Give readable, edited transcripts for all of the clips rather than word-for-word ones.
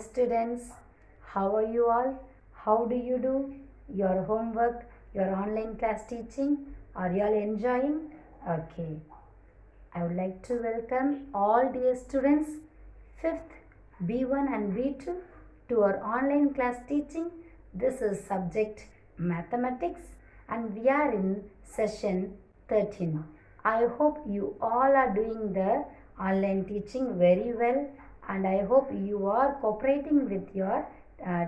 students, how are you all? How do you do your homework, your online class teaching? Are you all enjoying? Okay, I would like to welcome all dear students, 5th B1 and B2 to our online class teaching. This is subject mathematics and we are in session 13. I hope you all are doing the online teaching very well, and I hope you are cooperating with your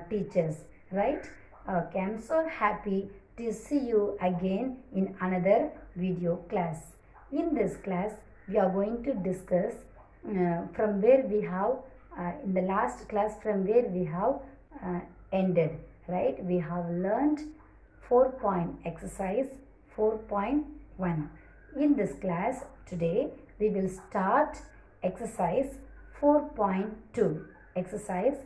teachers, right? Okay, I'm so happy to see you again in another video class. In this class, we are going to discuss from where we have in the last class from where we have ended, right? We have learned 4-point exercise 4.1. In this class today, we will start exercise 4.2. Exercise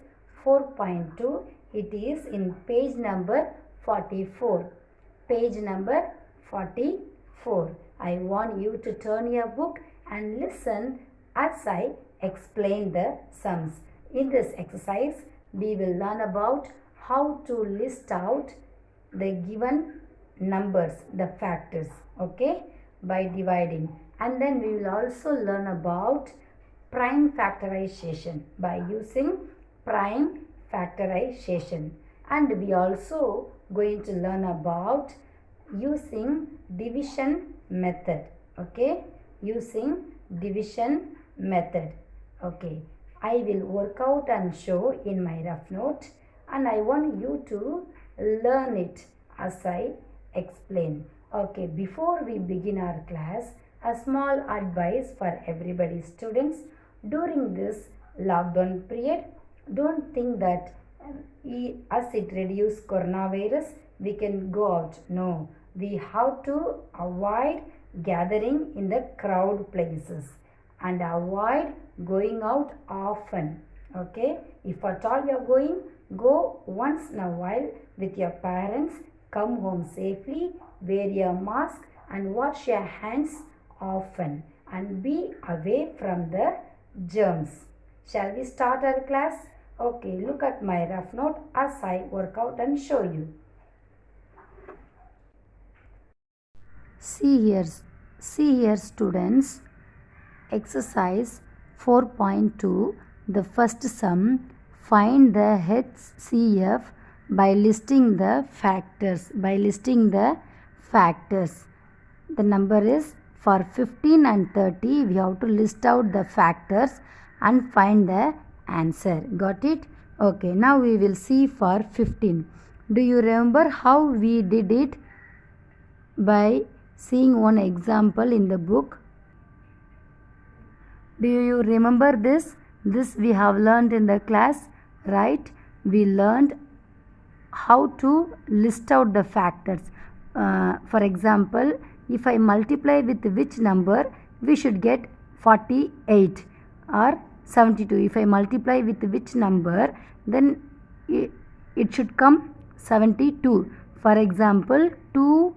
4.2. It is in page number 44. Page number 44. I want you to turn your book and listen as I explain the sums. In this exercise, we will learn about how to list out the given numbers, the factors, okay, by dividing. And then we will also learn about prime factorization by using prime factorization. And we also going to learn about using division method, okay, using division method. Okay, I will work out and show in my rough note, and I want you to learn it as I explain. Okay, before we begin our class, a small advice for everybody students. During this lockdown period, don't think that as it reduces coronavirus, we can go out. No, we have to avoid gathering in the crowd places and avoid going out often. Okay, if at all you are going, go once in a while with your parents. Come home safely, wear your mask and wash your hands often and be away from the germs. Shall we start our class? Okay, look at my rough note as I work out and show you. See here students, exercise 4.2, the first sum, find the HCF by listing the factors. The number is for 15 and 30, we have to list out the factors and find the answer. Got it? Okay, now we will see for 15. Do you remember how we did it? By seeing one example in the book. Do you remember this? This we have learned in the class, right? We learned how to list out the factors. For example, if I multiply with which number, we should get 48 or 72. If I multiply with which number, then it should come 72. For example, 2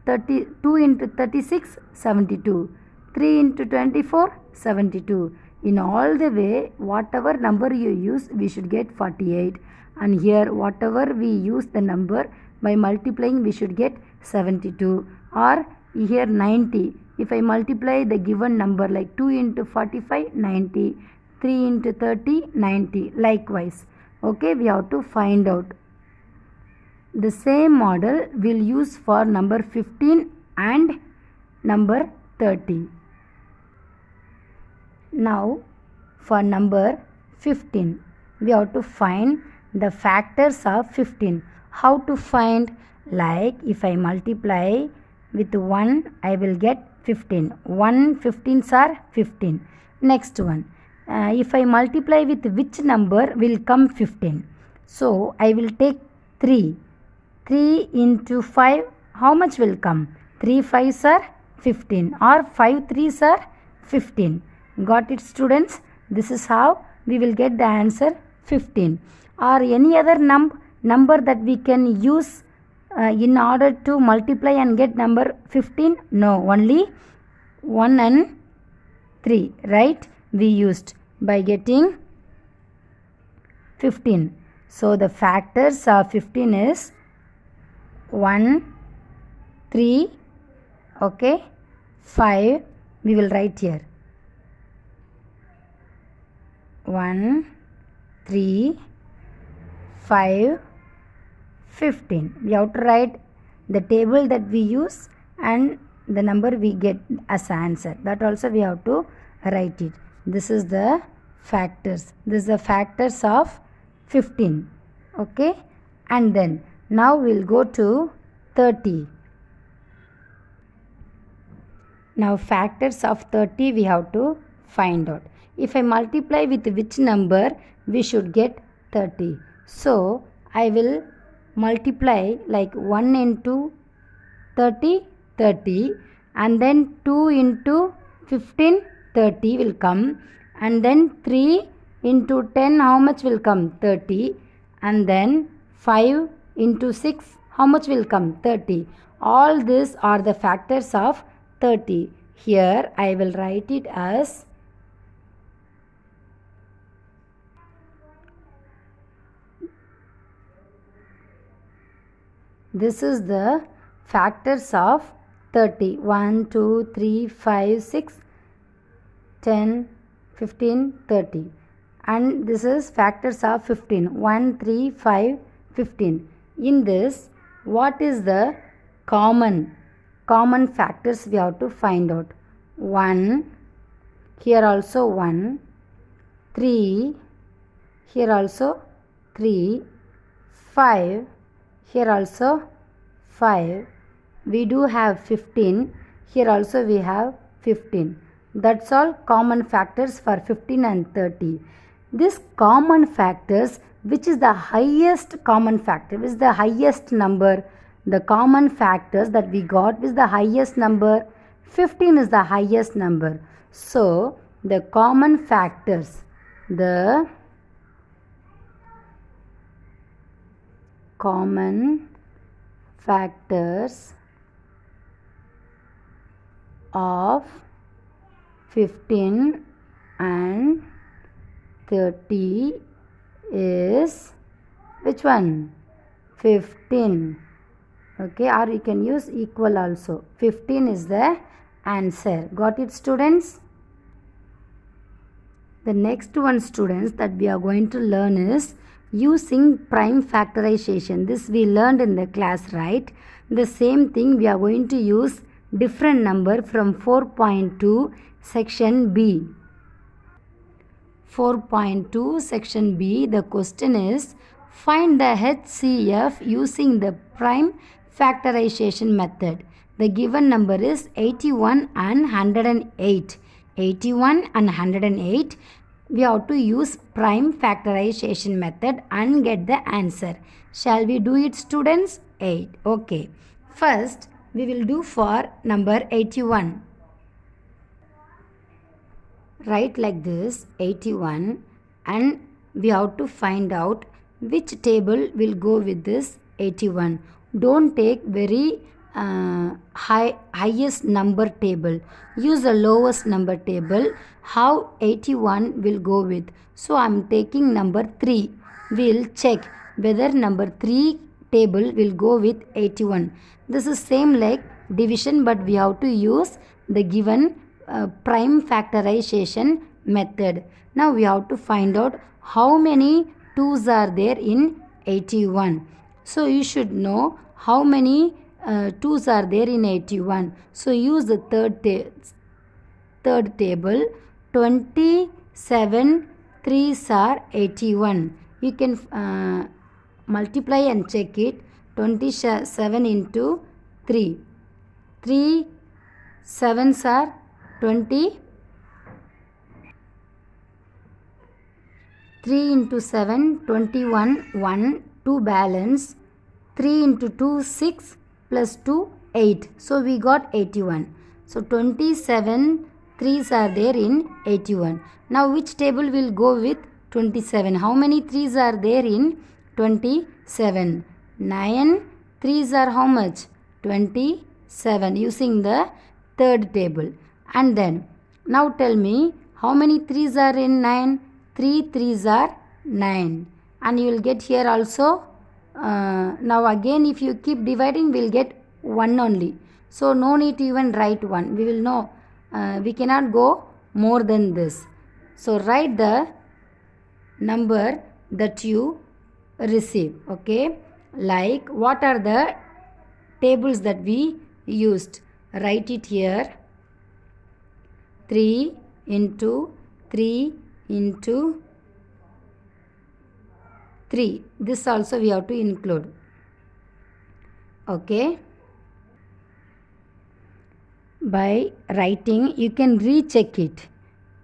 into 36, 72. 3 into 24, 72. In all the way, whatever number you use, we should get 48. And here, whatever we use the number, by multiplying, we should get 72. Or here 90. If I multiply the given number like 2 into 45, 90. 3 into 30, 90. Likewise. Okay, we have to find out. The same model we'll use for number 15 and number 30. Now, for number 15, we have to find the factors of 15. How to find? Like if I multiply with 1, I will get 15. 1 15s are 15. Next one. If I multiply with which number will come 15? So, I will take 3. 3 into 5, how much will come? 3 5s are 15 or 5 3s are 15. Got it students? This is how we will get the answer 15. Or any other number that we can use in order to multiply and get number 15? No, only 1 and 3, right? We used by getting 15. So the factors of 15 is 1, 3, okay, 5. We will write here 1, 3, 5, 15. We have to write the table that we use and the number we get as answer. That also we have to write it. This is the factors. This is the factors of 15. Okay. And then now we'll go to 30. Now factors of 30 we have to find out. If I multiply with which number, we should get 30. So I will multiply like 1 into 30, 30, and then 2 into 15, 30 will come, and then 3 into 10, how much will come? 30, and then 5 into 6, how much will come? 30. All these are the factors of 30. Here I will write it as this is the factors of 30. 1, 2, 3, 5, 6, 10, 15, 30. And this is factors of 15. 1, 3, 5, 15. In this, what is the common factors we have to find out? 1, here also 1, 3, here also 3, 5, here also 5. We do have 15. Here also we have 15. That's all common factors for 15 and 30. This common factors, which is the highest common factor, which is the highest number? The common factors that we got is the highest number. 15 is the highest number. So the common factors, the common factors of 15 and 30 is which one? 15. Okay, or you can use equal also. 15 is the answer. Got it, students? The next one, students, that we are going to learn is using prime factorization. This we learned in the class, right? The same thing we are going to use different number from 4.2 section B. 4.2 section B, the question is find the HCF using the prime factorization method. The given number is 81 and 108. 81 and 108. We have to use prime factorization method and get the answer. Shall we do it, students? 8. Okay. First, we will do for number 81. Write like this, 81, and we have to find out which table will go with this 81. Don't take very highest number table. Use the lowest number table. How 81 will go with? So I am taking number 3. We'll check whether number 3 table will go with 81. This is same like division, but we have to use the given prime factorization method. Now we have to find out how many 2's are there in 81. So you should know how many 2's are there in 81. So use the third table. 27 3's are 81. You can multiply and check it. 27 into 3. 3 7's are 20. 3 into 7, 21, 1, 2 balance. 3 into 2, 6 plus 2, 8. So we got 81. So 27 3's are there in 81. Now which table will go with 27? How many 3's are there in 27? 9 3's are how much? 27, using the third table. And then now tell me how many 3's are in 9? 3 3's are 9. and you will get here also. Now again if you keep dividing, we will get 1 only. So no need to even write 1. We will know we cannot go more than this. So write the number that you receive. Okay, like what are the tables that we used? Write it here. 3 into 3 into 3. This also we have to include. Okay. By writing, you can recheck it.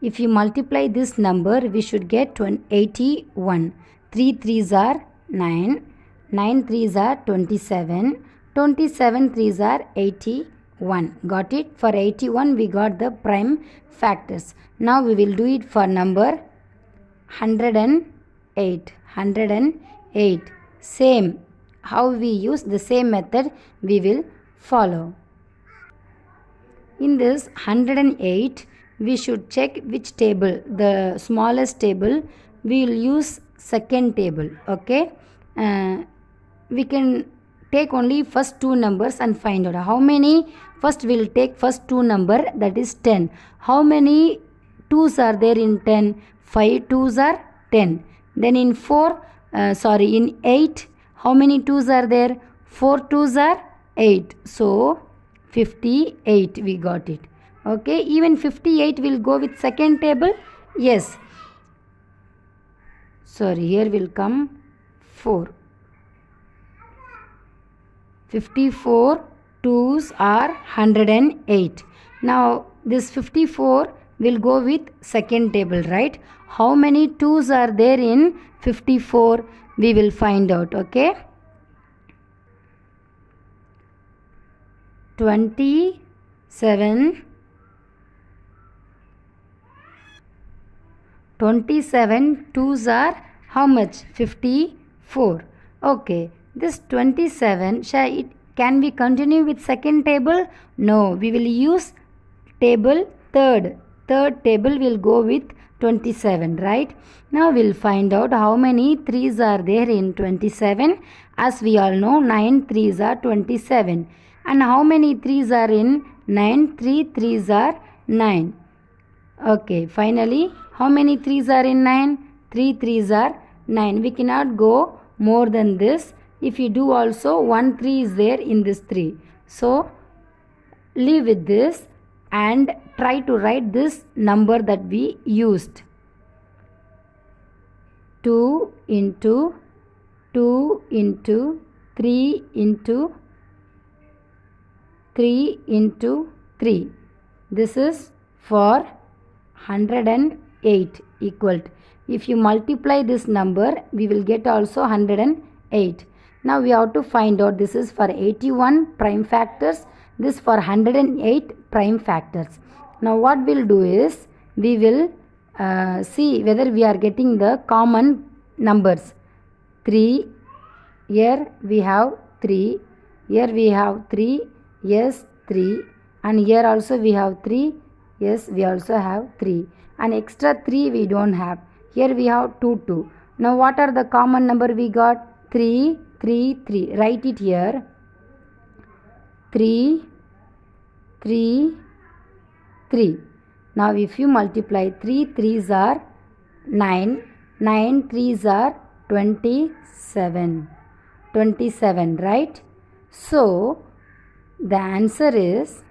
If you multiply this number, we should get 81. 3 3s are 9. 9 3s are 27. 27 3s are 81. Got it? For 81, we got the prime factors. Now we will do it for number 108. 108. Same. How we use the same method we will follow. In this 108, we should check which table, the smallest table. We will use second table. Okay. We can take only first two numbers and find out how many. First we will take first two number, that is 10. How many 2's are there in 10? 5 2's are 10. Then in in 8, how many 2's are there? 4 2's are 8. So 58 we got it. Okay, even 58 will go with second table. Yes. Sorry, here will come 4. 54 2's are 108. Now this 54 will go with second table, right? How many 2's are there in 54? We will find out. Okay. 27 2's are how much? 54. Okay, this 27, can we continue with second table? No, we will use table third. Third table will go with 27, right? Now we'll find out how many 3's are there in 27. As we all know, 9 3's are 27. And how many 3's are in 9? 3 3's are 9. Okay, finally, how many 3's are in 9? 3 3's are 9. We cannot go more than this. If you do also, 1 3 is there in this 3. So, leave with this and try to write this number that we used. 2 into 2 into 3 into 3 into 3. This is for 108 equal to. If you multiply this number, we will get also 108. Now we have to find out, this is for 81 prime factors, this for 108 prime factors. Now what we'll do is, we will see whether we are getting the common numbers. 3, here we have 3, here we have 3, yes 3, and here also we have 3, yes we also have 3, and extra 3 we don't have. Here we have 2 2. Now what are the common number we got? 3 3 3. Write it here. 3 3 3. Now if you multiply, 3 3's are 9, 9 3's are 27. 27, right? So the answer is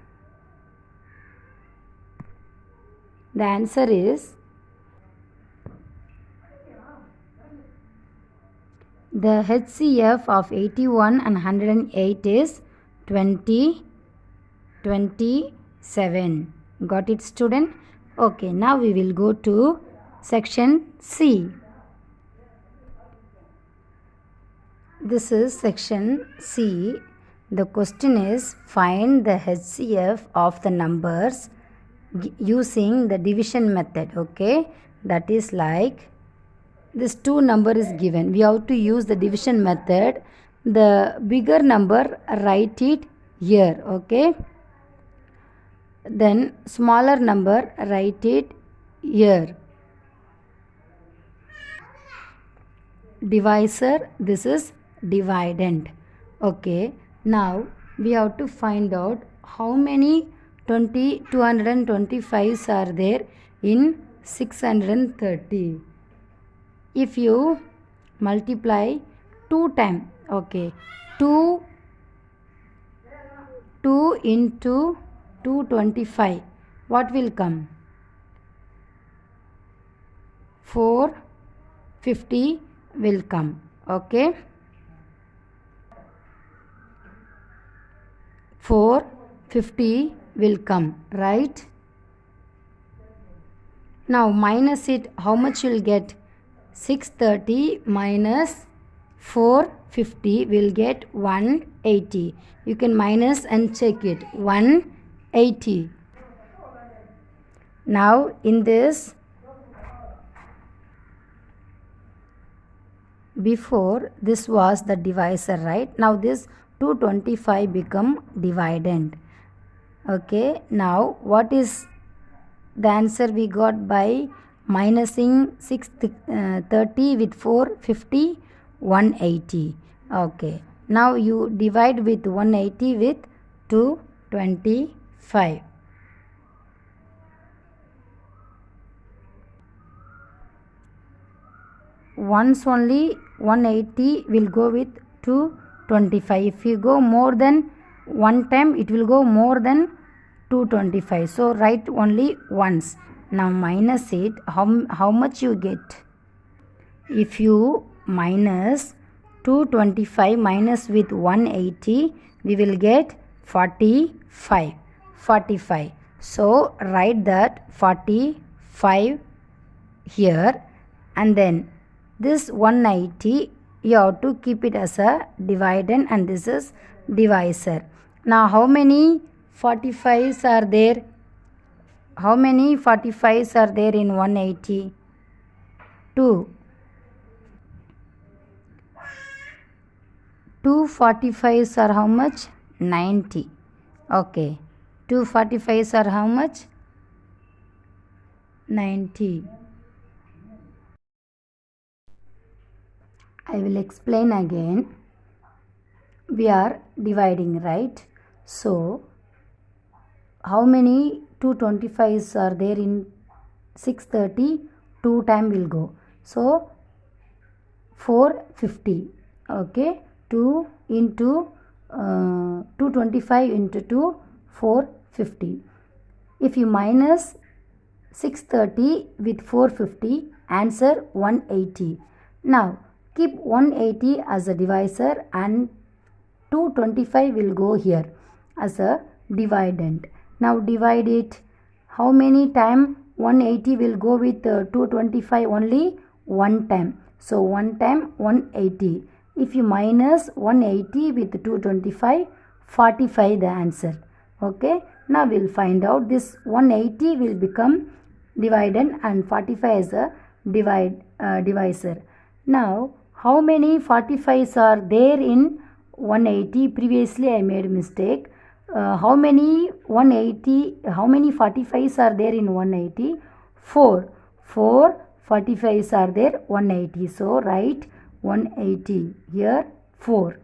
the HCF of 81 and 108 is 27. Got it, student? Okay, now we will go to section C. This is section C. The question is, find the HCF of the numbers using the division method. Okay, that is like this 2 number is given. We have to use the division method. The bigger number, write it here. Okay, then smaller number, write it here. divisor, this is dividend. Okay, now we have to find out how many 225s are there in 630. If you multiply 2 times, okay, 2 into 225, what will come? 450 will come. Okay, 450 will come, right? Now minus it, how much you'll get? 630 minus 450 will get 180. You can minus and check it. 180. Now in this, before this was the divisor, right? Now this 225 become dividend. Okay, now what is the answer we got by minusing 630 with 450? 180. Okay, now you divide with 180 with 225. Once only 180 will go with 225. If you go more than one time, it will go more than 225. So write only once. Now minus it. How much you get? If you minus 225 minus with 180, we will get 45. 45. So write that 45 here, and then this 180 you have to keep it as a dividend, and this is divisor. Now how many 45s are there? How many 45s are there in 180? 2. 2 45s are how much? 90. Okay. 2 45s are how much? 90. I will explain again. We are dividing, right? So, how many 225s are there in 630? 2 times will go. So, 450. Okay. 2 into 225 into 2, 450. If you minus 630 with 450, answer 180. Now, keep 180 as a divisor and 225 will go here as a dividend. Now divide it. How many time 180 will go with 225? Only one time. So 1 time 180. If you minus 180 with 225, 45 the answer. Okay. Now we'll find out this 180 will become dividend and 45 is a divisor. Now how many 45s are there in 180? Previously I made mistake. How many 45s are there in 180? 4. 4 45s are there 180. So write 180 here 4.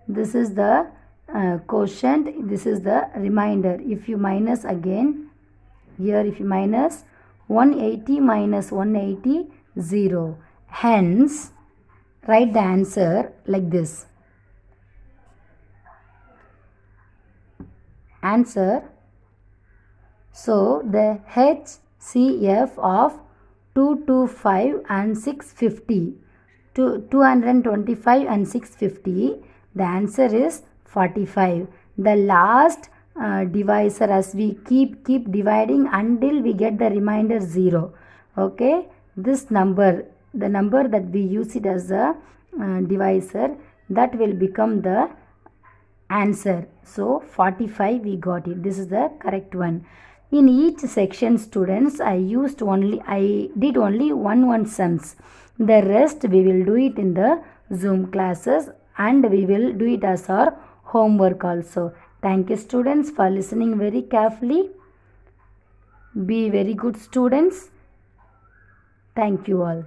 This is the quotient. This is the remainder. If you minus again here, if you minus 180 minus 180, 0. Hence, write the answer like this. Answer. So, the HCF of 225 and 650, 225 and 650, the answer is 45. The last divisor, as we keep dividing until we get the remainder 0. Okay, this number, the number that we use it as a divisor, that will become the answer. So 45 we got it. This is the correct one. In each section, students, I did only one sums. The rest we will do it in the Zoom classes, and we will do it as our homework also. Thank you, students, for listening very carefully. Be very good students. Thank you all.